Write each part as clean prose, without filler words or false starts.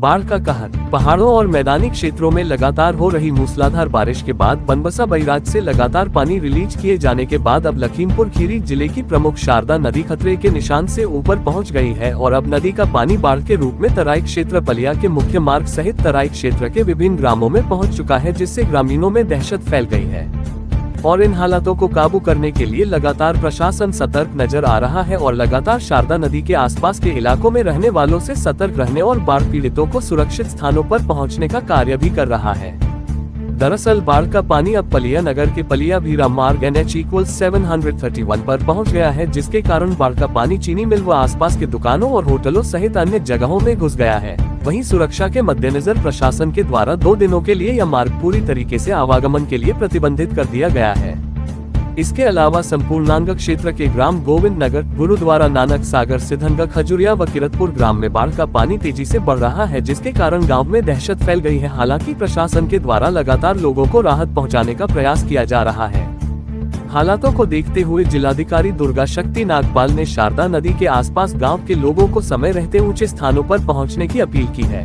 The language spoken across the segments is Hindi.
बाढ़ का कहर। पहाड़ों और मैदानी क्षेत्रों में लगातार हो रही मूसलाधार बारिश के बाद बनबसा बैराज से लगातार पानी रिलीज किए जाने के बाद अब लखीमपुर खीरी जिले की प्रमुख शारदा नदी खतरे के निशान से ऊपर पहुंच गई है और अब नदी का पानी बाढ़ के रूप में तराई क्षेत्र पलिया के मुख्य मार्ग सहित तराई क्षेत्र के विभिन्न ग्रामों में पहुँच चुका है, जिससे ग्रामीणों में दहशत फैल गई है और इन हालातों को काबू करने के लिए लगातार प्रशासन सतर्क नजर आ रहा है और लगातार शारदा नदी के आसपास के इलाकों में रहने वालों से सतर्क रहने और बाढ़ पीड़ितों को सुरक्षित स्थानों पर पहुंचने का कार्य भी कर रहा है। दरअसल बाढ़ का पानी अब पलिया नगर के पलिया भीरा मार्ग NH=731 पर पहुंच गया है, जिसके कारण बाढ़ का पानी चीनी मिल व आसपास के दुकानों और होटलों सहित अन्य जगहों में घुस गया है। वहीं सुरक्षा के मद्देनजर प्रशासन के द्वारा 2 दिनों के लिए यह मार्ग पूरी तरीके से आवागमन के लिए प्रतिबंधित कर दिया गया है। इसके अलावा संपूर्णांग क्षेत्र के ग्राम गोविंद नगर, गुरुद्वारा नानक सागर, सिद्धनगढ़, खजुरिया व किरतपुर ग्राम में बाढ़ का पानी तेजी से बढ़ रहा है, जिसके कारण गांव में दहशत फैल गई है। हालांकि प्रशासन के द्वारा लगातार लोगों को राहत पहुंचाने का प्रयास किया जा रहा है। हालातों को देखते हुए जिलाधिकारी दुर्गा शक्ति नागपाल ने शारदा नदी के आसपास गाँव के लोगों को समय रहते ऊंचे स्थानों पर पहुँचने की अपील की है।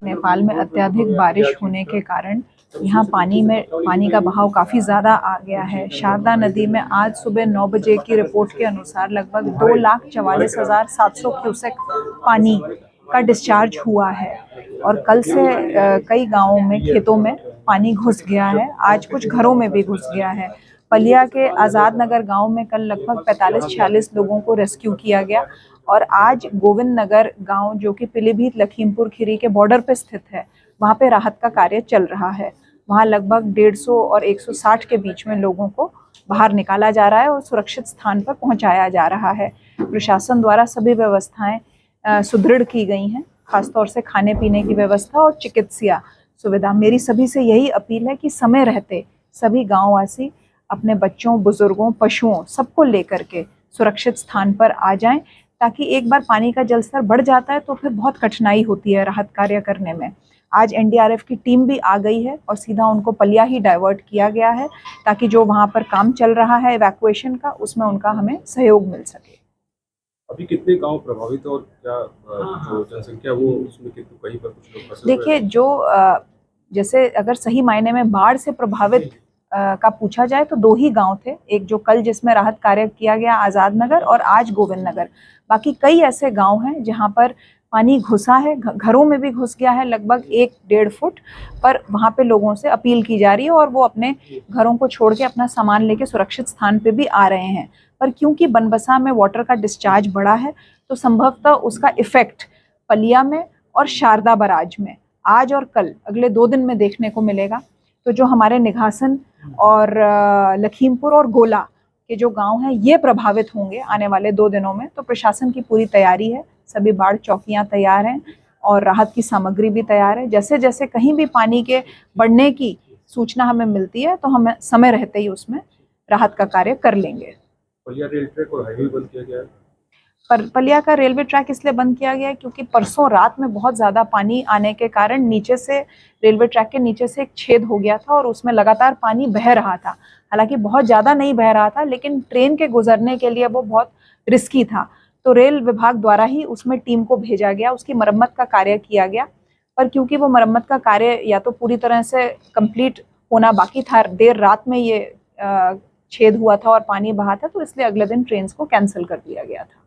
नेपाल में अत्यधिक बारिश होने के कारण यहाँ पानी का बहाव काफ़ी ज़्यादा आ गया है। शारदा नदी में आज सुबह 9 बजे की रिपोर्ट के अनुसार लगभग 2,44,700 क्यूसेक पानी का डिस्चार्ज हुआ है और कल से कई गांवों में खेतों में पानी घुस गया है। आज कुछ घरों में भी घुस गया है। पलिया के आज़ाद नगर गाँव में कल लगभग 45-46 लोगों को रेस्क्यू किया गया और आज गोविंद नगर गांव, जो कि पीलीभीत लखीमपुर खीरी के बॉर्डर पर स्थित है, वहां पे राहत का कार्य चल रहा है। वहां लगभग 150 और 160 के बीच में लोगों को बाहर निकाला जा रहा है और सुरक्षित स्थान पर पहुंचाया जा रहा है। प्रशासन द्वारा सभी व्यवस्थाएं सुदृढ़ की गई हैं, खासतौर से खाने पीने की व्यवस्था और चिकित्सीय सुविधा। मेरी सभी से यही अपील है कि समय रहते सभी गाँववासी अपने बच्चों, बुजुर्गों, पशुओं सबको लेकर के सुरक्षित स्थान पर आ जाएं, ताकि एक बार पानी का जलस्तर बढ़ जाता है तो फिर बहुत कठिनाई होती है राहत कार्य करने में। आज NDRF की टीम भी आ गई है और सीधा उनको पलिया ही डाइवर्ट किया गया है, ताकि जो वहां पर काम चल रहा है इवैक्यूएशन का, उसमें उनका हमें सहयोग मिल सके। अभी कितने गांव प्रभावित और क्या जो जनसंख्या वो उसमें कहीं पर कुछ लोग? देखिए, जो जैसे अगर सही मायने में बाढ़ से प्रभावित का पूछा जाए तो 2 ही गांव थे, एक जो कल जिसमें राहत कार्य किया गया आज़ाद नगर और आज गोविंद नगर। बाकी कई ऐसे गांव हैं जहां पर पानी घुसा है, घरों में भी घुस गया है लगभग 1-1.5 फुट, पर वहां पे लोगों से अपील की जा रही है और वो अपने घरों को छोड़ के अपना सामान लेके सुरक्षित स्थान पे भी आ रहे हैं। पर क्योंकि बनबसा में वाटर का डिस्चार्ज बढ़ा है तो संभवतः उसका इफेक्ट पलिया में और शारदा बराज में आज और कल अगले 2 दिन में देखने को मिलेगा। तो जो हमारे निघासन और लखीमपुर और गोला के जो गांव हैं, ये प्रभावित होंगे आने वाले 2 दिनों में। तो प्रशासन की पूरी तैयारी है, सभी बाढ़ चौकियां तैयार हैं और राहत की सामग्री भी तैयार है। जैसे जैसे कहीं भी पानी के बढ़ने की सूचना हमें मिलती है तो हम समय रहते ही उसमें राहत का कार्य कर लेंगे। पलिया रेल ट्रैक और हाईवे बंद किया गया है। पलिया का रेलवे ट्रैक इसलिए बंद किया गया है क्योंकि परसों रात में बहुत ज़्यादा पानी आने के कारण नीचे से रेलवे ट्रैक के नीचे से एक छेद हो गया था और उसमें लगातार पानी बह रहा था। हालांकि बहुत ज़्यादा नहीं बह रहा था, लेकिन ट्रेन के गुजरने के लिए वो बहुत रिस्की था। तो रेल विभाग द्वारा ही उसमें टीम को भेजा गया, उसकी मरम्मत का कार्य किया गया। पर क्योंकि वो मरम्मत का कार्य या तो पूरी तरह से कंप्लीट होना बाकी था, देर रात में ये छेद हुआ था और पानी बहा था, तो इसलिए अगले दिन ट्रेन को कैंसिल कर दिया गया था।